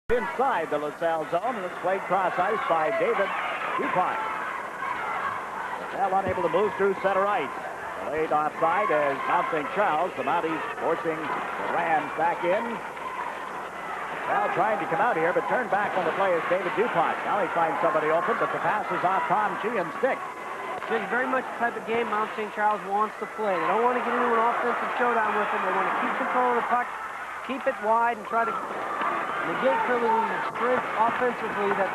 inside the LaSalle zone, and it's played cross ice by David DuPont. LaSalle unable to move through center ice. Played offside as Mount St. Charles. The Mounties forcing the Rams back in. LaSalle trying to come out here, but turned back when the play is David DuPont. Now he finds somebody open, but the pass is off Tom Sheehan's stick. It's very much the type of game Mount St. Charles wants to play. They don't want to get into an offensive showdown with them. They want to keep control of the puck, keep it wide, and try to negate some of the strength offensively that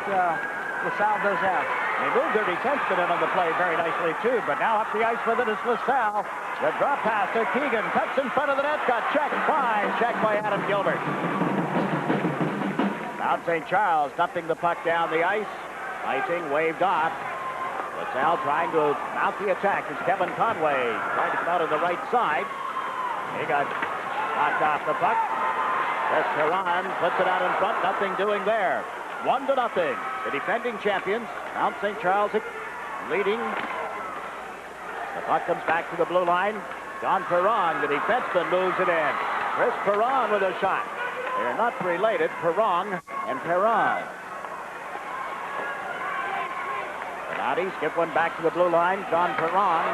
LaSalle does have. They moved their defenseman in on the play very nicely, too, but now up the ice with it is LaSalle. The drop pass to Keegan, cuts in front of the net, got checked, fine, checked by Adam Gilbert. Mount St. Charles dumping the puck down the ice, icing waved off. LaSalle trying to mount the attack as Kevin Conway trying to come out on the right side. He got knocked off the puck. Chris Perron puts it out in front, nothing doing there. 1-0. The defending champions, Mount St. Charles leading. The puck comes back to the blue line. John Perron, the defenseman, moves it in. Chris Perron with a shot. They're not related, Perron and Perron. Benatti skip one back to the blue line. John Perron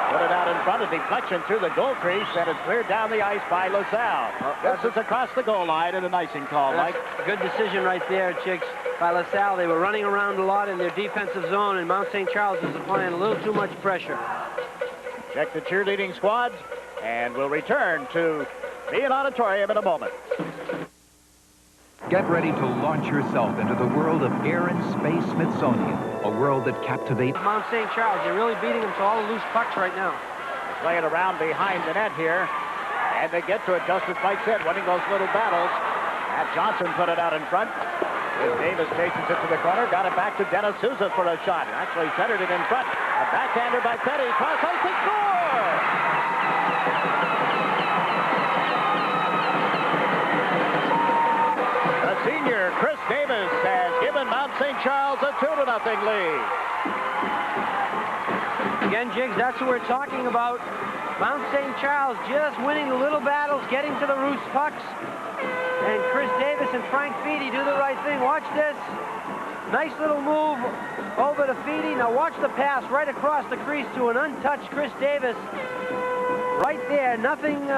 put it out in front. A deflection through the goal crease, and it's cleared down the ice by LaSalle. This is across the goal line and an icing call, Mike. A good decision right there, Chicks, by LaSalle. They were running around a lot in their defensive zone, and Mount St. Charles is applying a little too much pressure. Check the cheerleading squads, and we'll return to Bean Auditorium in a moment. Get ready to launch yourself into the world of air and space Smithsonian, a world that captivates. Mount St. Charles, they're really beating them to all the loose pucks right now. They're playing around behind the net here, and they get to it just as Mike said, winning those little battles. Matt Johnson put it out in front. Davis chases it to the corner, got it back to Dennis Souza for a shot. Actually centered it in front. A backhander by Petty, cross ice and score! Senior Chris Davis has given Mount St. Charles a 2-0 lead. Again, Jiggs, that's what we're talking about. Mount St. Charles just winning the little battles, getting to the loose pucks. And Chris Davis and Frank Feedy do the right thing. Watch this. Nice little move over to Feedy. Now watch the pass right across the crease to an untouched Chris Davis. Right there, nothing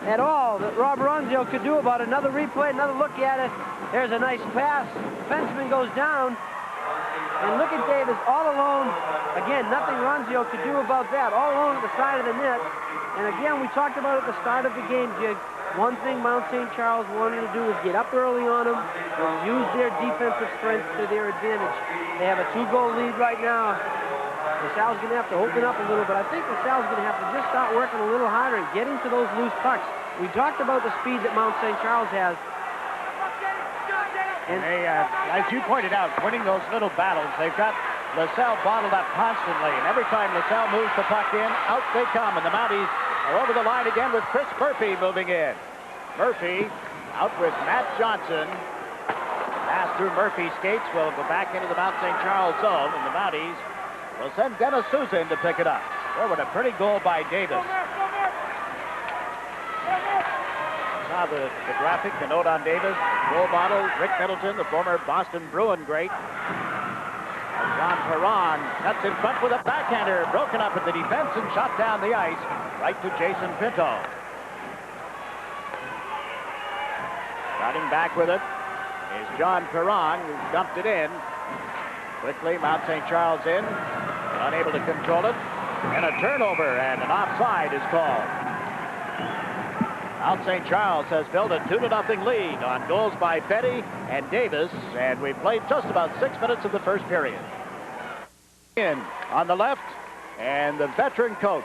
at all that Rob Ronzio could do about it. Another replay, another look at it. There's a nice pass. Fenceman goes down. And look at Davis all alone. Again, nothing Ronzio could do about that. All alone at the side of the net. And again, we talked about at the start of the game, Jig. One thing Mount St. Charles wanted to do was get up early on them and use their defensive strength to their advantage. They have a 2-goal lead right now. LaSalle's going to have to open up a little, but I think LaSalle's going to have to just start working a little harder and getting to those loose pucks. We talked about the speed that Mount St. Charles has. And they, as you pointed out, winning those little battles, they've got LaSalle bottled up constantly, and every time LaSalle moves the puck in, out they come, and the Mounties are over the line again with Chris Murphy moving in. Murphy out with Matt Johnson. Pass through Murphy's skates will go back into the Mount St. Charles zone, and the Mounties will send Dennis Souza in to pick it up. There with a pretty goal by Davis. Saw the graphic, the note on Davis. Goal model, Rick Middleton, the former Boston Bruin great. And John Perron cuts in front with a backhander, broken up at the defense and shot down the ice, right to Jason Pinto. Starting back with it is John Perron, who dumped it in. Quickly, Mount St. Charles in. Unable to control it. And a turnover, and an offside is called. Mount St. Charles has built a 2-0 lead on goals by Petty and Davis, and we've played just about 6 minutes of the first period. In on the left, and the veteran coach,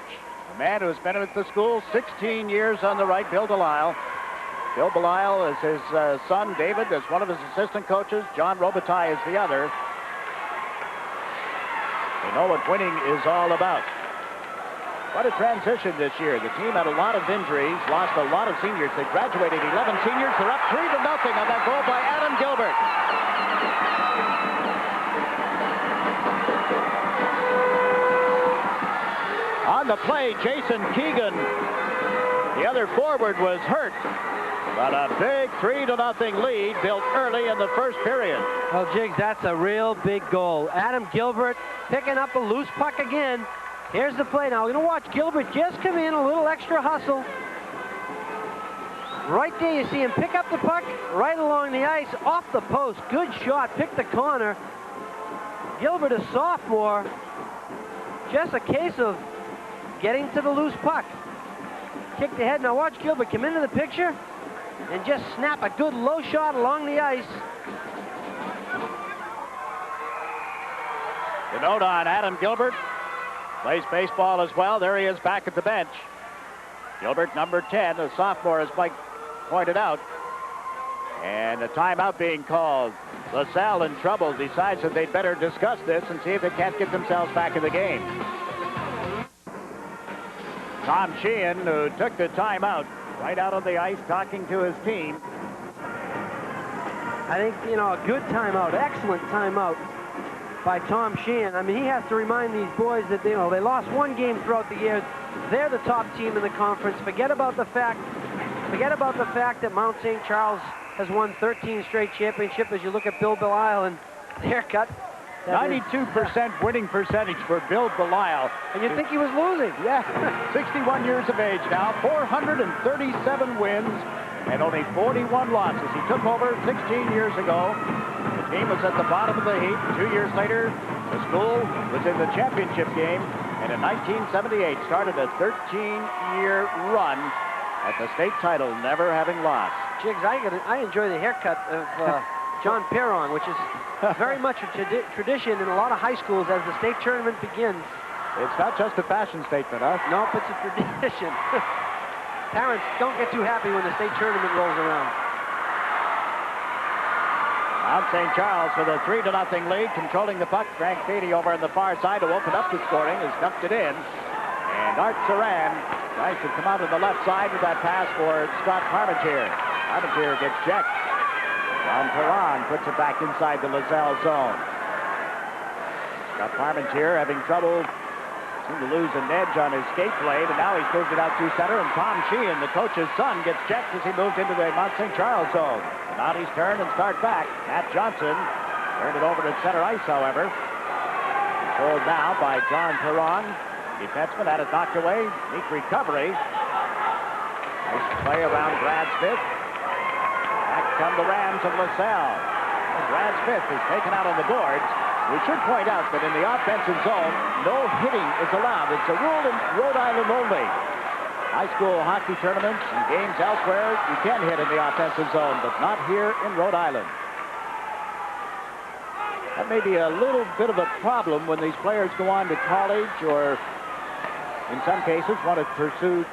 a man who has been at the school 16 years on the right, Bill Delisle. Bill Delisle is his son, David, is one of his assistant coaches. John Robitaille is the other. They know what winning is all about. What a transition this year. The team had a lot of injuries, lost a lot of seniors. They graduated 11 seniors. They're up 3-0 on that goal by Adam Gilbert. On the play, Jason Keegan, the other forward, was hurt. But a big 3-0 lead built early in the first period. Well, Jiggs, that's a real big goal. Adam Gilbert picking up a loose puck again. Here's the play now. We're going to watch Gilbert just come in, a little extra hustle. Right there, you see him pick up the puck right along the ice, off the post. Good shot, pick the corner. Gilbert, a sophomore, just a case of getting to the loose puck. Kicked ahead. Now watch Gilbert come into the picture and just snap a good low shot along the ice. The note on Adam Gilbert. Plays baseball as well. There he is back at the bench. Gilbert, number 10, a sophomore, as Mike pointed out. And a timeout being called. LaSalle in trouble, decides that they'd better discuss this and see if they can't get themselves back in the game. Tom Sheehan, who took the timeout, right out on the ice talking to his team. I think, you know, a good timeout, excellent timeout by Tom Sheehan. I mean, he has to remind these boys that, you know, they lost one game throughout the year. They're the top team in the conference. Forget about the fact that Mount St. Charles has won 13 straight championships. As you look at Bill Belisle and the haircut. 92% winning percentage for Bill Belisle. And you'd think he was losing. Yeah, 61 years of age now, 437 wins, and only 41 losses. He took over 16 years ago. The team was at the bottom of the heap. 2 years later, the school was in the championship game, and in 1978 started a 13-year run at the state title, never having lost. Jiggs, I enjoy the haircut of John Perron, which is very much a tradition in a lot of high schools as the state tournament begins. It's not just a fashion statement, huh? Nope, it's a tradition. Parents don't get too happy when the state tournament rolls around. Mount St. Charles with a 3-0 lead, controlling the puck. Frank Beatty over on the far side to open up the scoring, has dumped it in. And Art Saran tries to come out on the left side with that pass for Scott Parmentier. Parmentier gets checked. John Perron puts it back inside the LaSalle zone. Scott Parmentier having trouble. Seemed to lose an edge on his skate blade, and now he's moved it out to center, and Tom Sheehan, the coach's son, gets checked as he moves into the Mount St. Charles zone. Mounties turn and start back. Matt Johnson turned it over to center ice, however. Controlled now by John Perron. Defenseman had it knocked away. Neat recovery. Nice play around Brad Smith. Back come the Rams of LaSalle. And Brad Smith is taken out on the boards. We should point out that in the offensive zone, no hitting is allowed. It's a rule in Rhode Island only. High school hockey tournaments and games elsewhere, you can hit in the offensive zone, but not here in Rhode Island. That may be a little bit of a problem when these players go on to college or, in some cases, want to pursue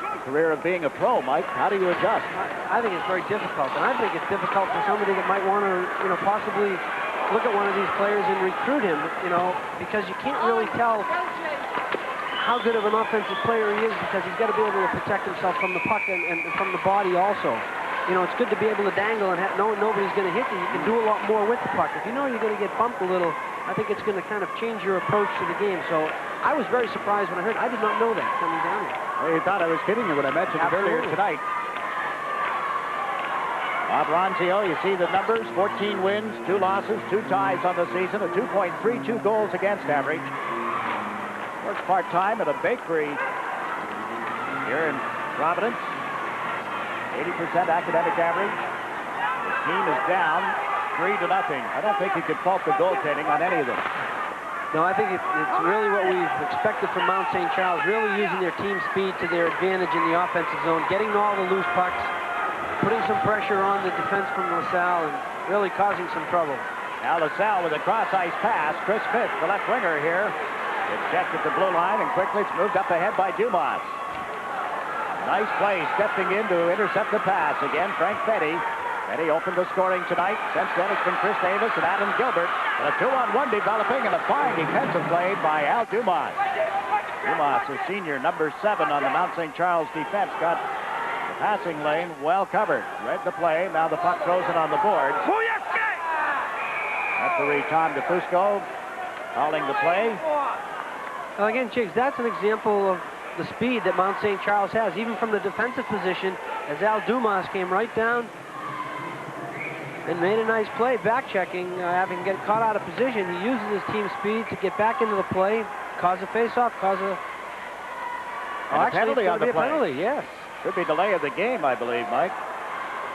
the career of being a pro. Mike, how do you adjust? I think it's very difficult, and I think it's difficult for somebody that might want to, you know, possibly look at one of these players and recruit him, you know, because you can't really tell how good of an offensive player he is, because he's got to be able to protect himself from the puck and from the body also. You know, it's good to be able to dangle and know nobody's going to hit you. You can do a lot more with the puck. If you know you're going to get bumped a little, I think it's going to kind of change your approach to the game. So I was very surprised when I heard. I did not know that coming down here. Well, you thought I was kidding you when I mentioned it earlier tonight. Bob Ronzio, you see the numbers, 14 wins, 2 losses, 2 ties on the season, a 2.32 goals against average. Works part-time at a bakery here in Providence. 80% academic average. The team is down 3-0. I don't think you could fault the goaltending on any of them. No, I think it's really what we've expected from Mount St. Charles, really using their team speed to their advantage in the offensive zone, getting all the loose pucks, putting some pressure on the defense from LaSalle, and really causing some trouble. Now LaSalle with a cross-ice pass. Chris Smith, the left winger here, it's checked at the blue line, and quickly it's moved up ahead by Dumas. Nice play, stepping in to intercept the pass. Again, Frank Fetty. Fetty opened the scoring tonight. Since then, it's been Chris Davis and Adam Gilbert. And a 2-on-1 developing, and a fine defensive play by Al Dumas. Dumas, a senior, number 7 on the Mount St. Charles defense, got the passing lane well covered. Read the play. Now the puck throws it on the board. Referee Tom DeFusco calling the play. Well, again, Chiggs, that's an example of the speed that Mount St. Charles has. Even from the defensive position, as Al Dumas came right down and made a nice play, back-checking, having get caught out of position. He uses his team speed to get back into the play, cause a face-off, cause a... And a penalty on the play. Penalty, yes. Could be delay of the game, I believe, Mike.